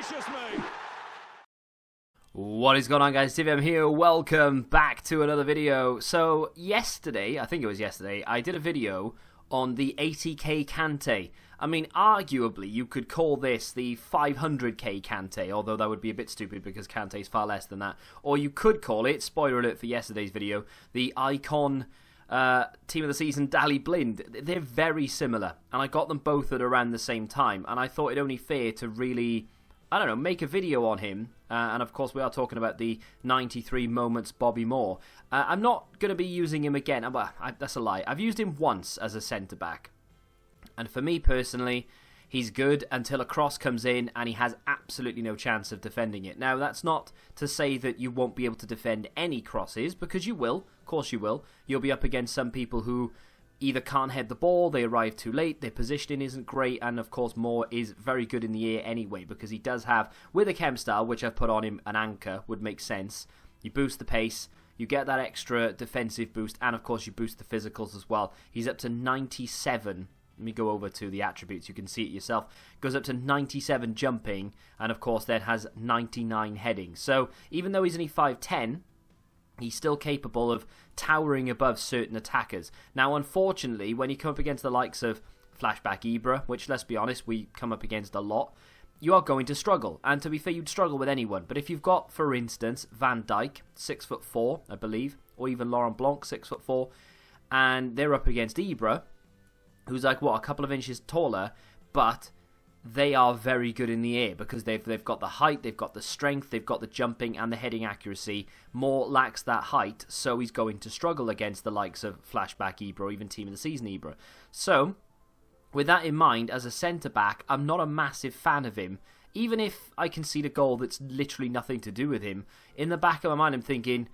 gracious me! What is going on, guys? TVM here. Welcome back to another video. So yesterday, I think it was yesterday, I did a video on the 80k Kante. I mean, arguably, you could call this the 500k Kante, although that would be a bit stupid because Kante is far less than that. Or you could call it, spoiler alert for yesterday's video, the Icon Team of the Season Daley Blind. They're very similar, and I got them both at around the same time, and I thought it only fair to really, I don't know, make a video on him. And of course we are talking about the 93 moments Bobby Moore. I'm not going to be using him again. That's a lie. I've used him once as a centre-back. And for me personally, he's good until a cross comes in and he has absolutely no chance of defending it. Now, that's not to say that you won't be able to defend any crosses, because you will. Of course you will. You'll be up against some people who either can't head the ball, they arrive too late, their positioning isn't great, and of course Moore is very good in the air anyway, because he does have, with a chem style, which I've put on him, an anchor, would make sense. You boost the pace, you get that extra defensive boost, and of course you boost the physicals as well. He's up to 97. Let me go over to the attributes, you can see it yourself. Goes up to 97 jumping, and of course then has 99 heading. So even though he's only 5'10", he's still capable of towering above certain attackers. Now, unfortunately, when you come up against the likes of Flashback Ibra, which, let's be honest, we come up against a lot, you are going to struggle. And to be fair, you'd struggle with anyone. But if you've got, for instance, Van Dijk, 6'4", I believe, or even Laurent Blanc, 6'4", and they're up against Ibra, who's like, what, a couple of inches taller, but they are very good in the air because they've got the height, they've got the strength, they've got the jumping and the heading accuracy. Moore lacks that height, so he's going to struggle against the likes of Flashback Ibra or even Team of the Season Ibra. So, with that in mind, as a centre-back, I'm not a massive fan of him. Even if I concede a goal that's literally nothing to do with him, in the back of my mind I'm thinking,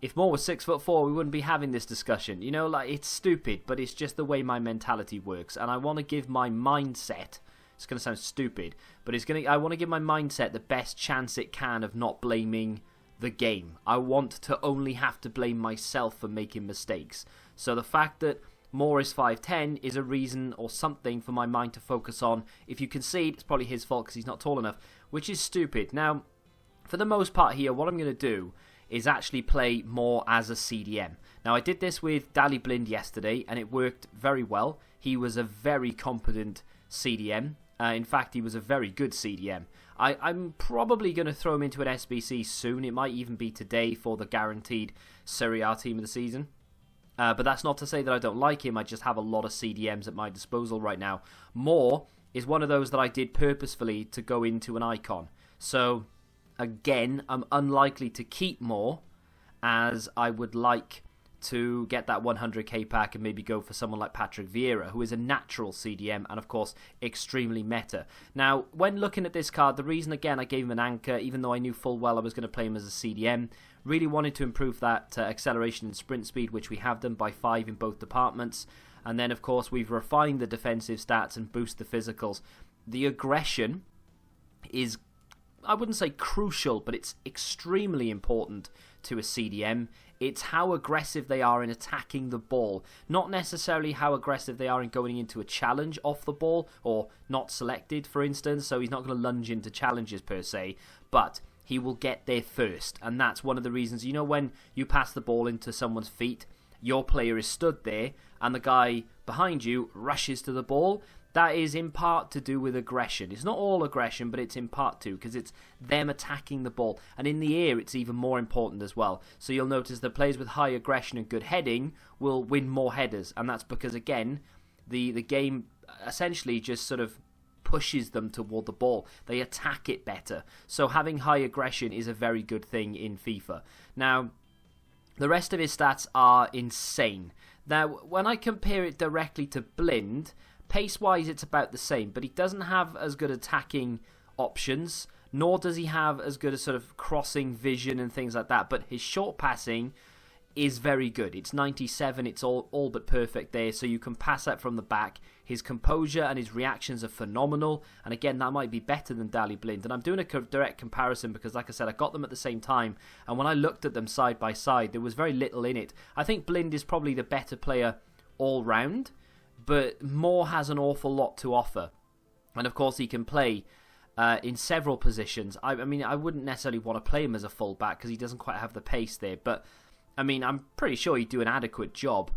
if Moore was 6'4", we wouldn't be having this discussion. You know, like, it's stupid, but it's just the way my mentality works, and I want to give my mindset, it's going to sound stupid, but I want to give my mindset the best chance it can of not blaming the game. I want to only have to blame myself for making mistakes. So the fact that Moore is 5'10" is a reason or something for my mind to focus on. If you concede, it's probably his fault because he's not tall enough, which is stupid. Now, for the most part here, what I'm going to do is actually play Moore as a CDM. Now, I did this with Daley Blind yesterday, and it worked very well. He was a very competent CDM. In fact, he was a very good CDM. I'm probably going to throw him into an SBC soon. It might even be today for the guaranteed Serie A Team of the Season. But that's not to say that I don't like him. I just have a lot of CDMs at my disposal right now. Moore is one of those that I did purposefully to go into an icon. So, again, I'm unlikely to keep Moore, as I would like to get that 100k pack and maybe go for someone like Patrick Vieira, who is a natural CDM and of course extremely meta. Now, when looking at this card, the reason again I gave him an anchor, even though I knew full well I was going to play him as a CDM, really wanted to improve that acceleration and sprint speed, which we have done by 5 in both departments. And then of course we've refined the defensive stats and boost the physicals. The aggression is, I wouldn't say crucial, but it's extremely important to a CDM. It's how aggressive they are in attacking the ball, not necessarily how aggressive they are in going into a challenge off the ball, or not selected, for instance, so he's not going to lunge into challenges per se, but he will get there first, and that's one of the reasons, you know, when you pass the ball into someone's feet, your player is stood there, and the guy behind you rushes to the ball. That is in part to do with aggression. It's not all aggression, but it's in part too, because it's them attacking the ball. And in the air, it's even more important as well. So you'll notice that players with high aggression and good heading will win more headers. And that's because, again, the game essentially just sort of pushes them toward the ball. They attack it better. So having high aggression is a very good thing in FIFA. Now, the rest of his stats are insane. Now, when I compare it directly to Blind, pace-wise, it's about the same, but he doesn't have as good attacking options, nor does he have as good a sort of crossing vision and things like that, but his short passing is very good. It's 97, it's all but perfect there, so you can pass that from the back. His composure and his reactions are phenomenal, and again, that might be better than Daley Blind. And I'm doing a direct comparison because, like I said, I got them at the same time, and when I looked at them side by side, there was very little in it. I think Blind is probably the better player all round, but Moore has an awful lot to offer. And of course, he can play in several positions. I mean, I wouldn't necessarily want to play him as a fullback because he doesn't quite have the pace there. But, I mean, I'm pretty sure he'd do an adequate job,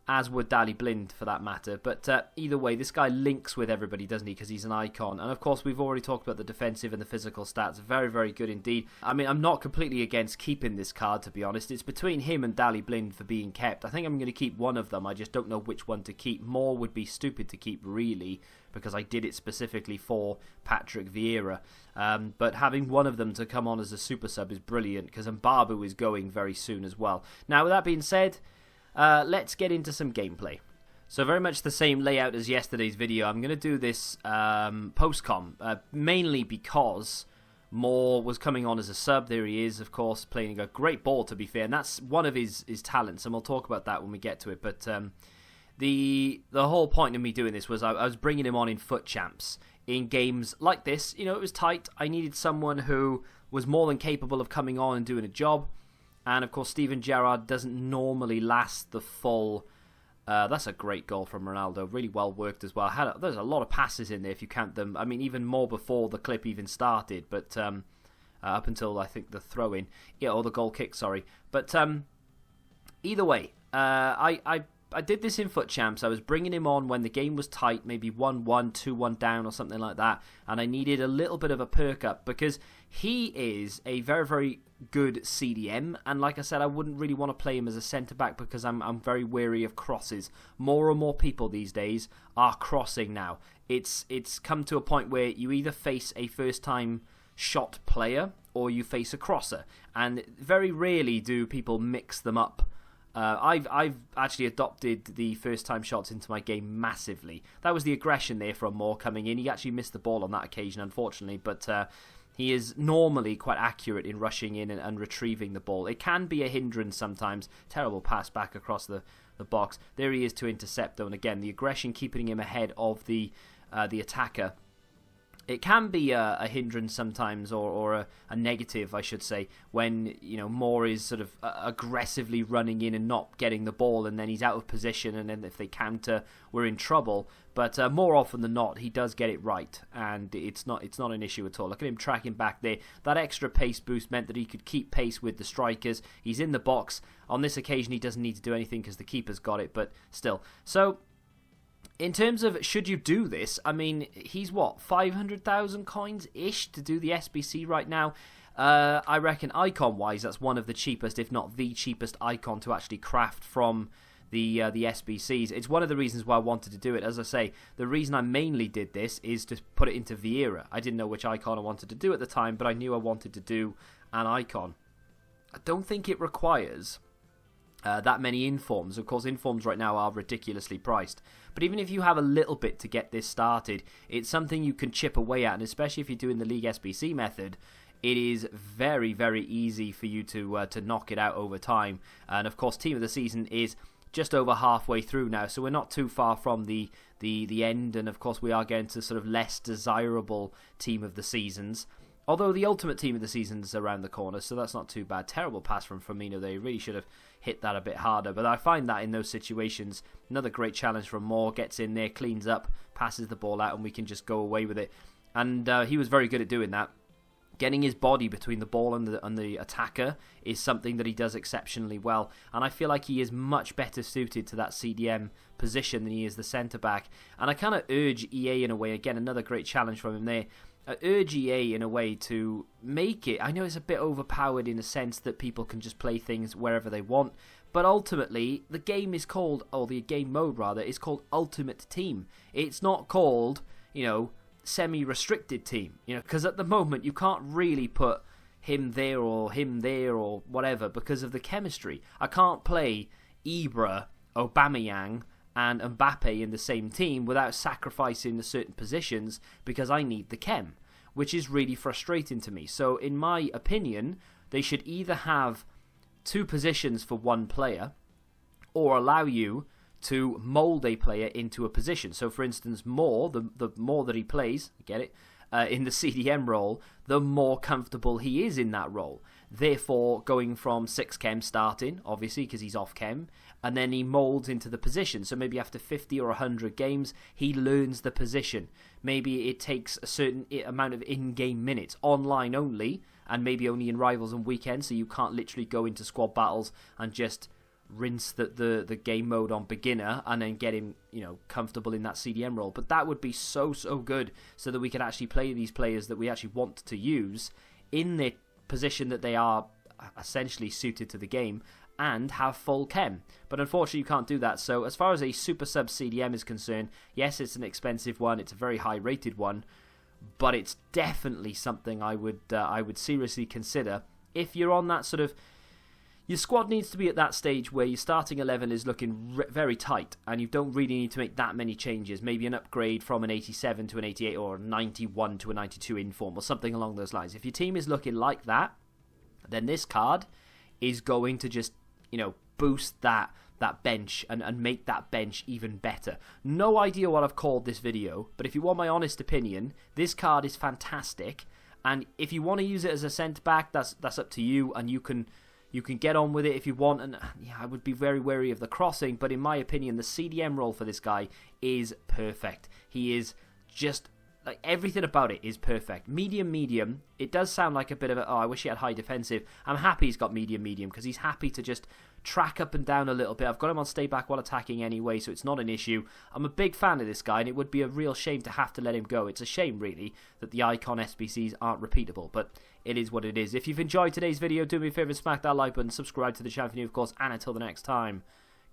as would Daley Blind for that matter. But either way, this guy links with everybody, doesn't he? Because he's an icon. And of course, we've already talked about the defensive and the physical stats. Very, very good indeed. I mean, I'm not completely against keeping this card, to be honest. It's between him and Daley Blind for being kept. I think I'm going to keep one of them. I just don't know which one to keep. More would be stupid to keep, really, because I did it specifically for Patrick Vieira. But having one of them to come on as a super sub is brilliant, because Mbabu is going very soon as well. Now, with that being said, let's get into some gameplay. So very much the same layout as yesterday's video. I'm going to do this post-com, mainly because Moore was coming on as a sub. There he is, of course, playing a great ball, to be fair, and that's one of his talents, and we'll talk about that when we get to it. But the whole point of me doing this was I was bringing him on in foot champs in games like this. You know, it was tight. I needed someone who was more than capable of coming on and doing a job. And, of course, Steven Gerrard doesn't normally last the full... that's a great goal from Ronaldo. Really well worked as well. There's a lot of passes in there if you count them. I mean, even more before the clip even started. But up until, I think, the throw-in. Yeah, or the goal kick, sorry. But either way, I did this in foot champs. I was bringing him on when the game was tight, maybe 1-1, 2-1 down or something like that. And I needed a little bit of a perk up because he is a very, very good CDM. And like I said, I wouldn't really want to play him as a centre-back because I'm very wary of crosses. More and more people these days are crossing now. It's come to a point where you either face a first-time shot player or you face a crosser. And very rarely do people mix them up. I've actually adopted the first-time shots into my game massively. That was the aggression there from Moore coming in. He actually missed the ball on that occasion, unfortunately, but he is normally quite accurate in rushing in and retrieving the ball. It can be a hindrance sometimes. Terrible pass back across the box. There he is to intercept, though, and again, the aggression keeping him ahead of the attacker. It can be a hindrance sometimes, or a negative, I should say, when Moore is sort of aggressively running in and not getting the ball, and then he's out of position, and then if they counter, we're in trouble. But more often than not, he does get it right, and it's not an issue at all. Look at him tracking back there. That extra pace boost meant that he could keep pace with the strikers. He's in the box. On this occasion, he doesn't need to do anything because the keeper's got it, but still. So, in terms of should you do this, I mean, he's what, 500,000 coins-ish to do the SBC right now. I reckon icon-wise, that's one of the cheapest, if not the cheapest icon to actually craft from the SBCs. It's one of the reasons why I wanted to do it. As I say, the reason I mainly did this is to put it into Vieira. I didn't know which icon I wanted to do at the time, but I knew I wanted to do an icon. I don't think it requires that many informs. Of course, informs right now are ridiculously priced. But even if you have a little bit to get this started, it's something you can chip away at, and especially if you're doing the League SBC method, it is very, very easy for you to knock it out over time. And of course, Team of the Season is just over halfway through now, so we're not too far from the end, and of course we are getting to sort of less desirable Team of the Seasons. Although the ultimate Team of the Season is around the corner, so that's not too bad. Terrible pass from Firmino there. He really should have hit that a bit harder. But I find that in those situations, another great challenge from Moore. Gets in there, cleans up, passes the ball out, and we can just go away with it. And he was very good at doing that. Getting his body between the ball and the attacker is something that he does exceptionally well. And I feel like he is much better suited to that CDM position than he is the centre-back. And I kind of urge EA in a way, again, another great challenge from him there, I urge EA in a way to make it. I know it's a bit overpowered in a sense that people can just play things wherever they want, but ultimately the game is called, or the game mode rather, is called Ultimate Team. It's not called, semi-restricted team, because at the moment you can't really put him there or whatever because of the chemistry. I can't play Ibra, Aubameyang and Mbappe in the same team without sacrificing the certain positions because I need the chem, which is really frustrating to me. So in my opinion, they should either have two positions for one player or allow you to mould a player into a position. So for instance, Moore, the more that he plays, get it, in the CDM role, the more comfortable he is in that role. Therefore, going from 6 chem starting, obviously, because he's off chem, and then he molds into the position. So maybe after 50 or 100 games, he learns the position. Maybe it takes a certain amount of in-game minutes, online only, and maybe only in Rivals and Weekends, so you can't literally go into squad battles and just rinse the game mode on beginner and then get him, comfortable in that CDM role. But that would be so good, so that we could actually play these players that we actually want to use in the position that they are essentially suited to the game and have full chem. But unfortunately you can't do that. So as far as a super sub CDM is concerned, yes, it's an expensive one, it's a very high rated one, but it's definitely something I would seriously consider if you're on that sort of... Your squad needs to be at that stage where your starting 11 is looking very tight and you don't really need to make that many changes. Maybe an upgrade from an 87 to an 88 or a 91 to a 92 inform or something along those lines. If your team is looking like that, then this card is going to just, boost that bench and make that bench even better. No idea what I've called this video, but if you want my honest opinion, this card is fantastic. And if you want to use it as a centre-back, that's up to you, and you can get on with it if you want. And yeah, I would be very wary of the crossing, but in my opinion, the CDM role for this guy is perfect. He is just... like, everything about it is perfect. Medium. It does sound like a bit of a, I wish he had high defensive. I'm happy he's got medium, because he's happy to just track up and down a little bit. I've got him on stay back while attacking anyway, so it's not an issue. I'm a big fan of this guy, and it would be a real shame to have to let him go. It's a shame, really, that the icon SBCs aren't repeatable, but it is what it is. If you've enjoyed today's video, do me a favour and smack that like button, subscribe to the channel if you're new, of course, and until the next time,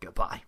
goodbye.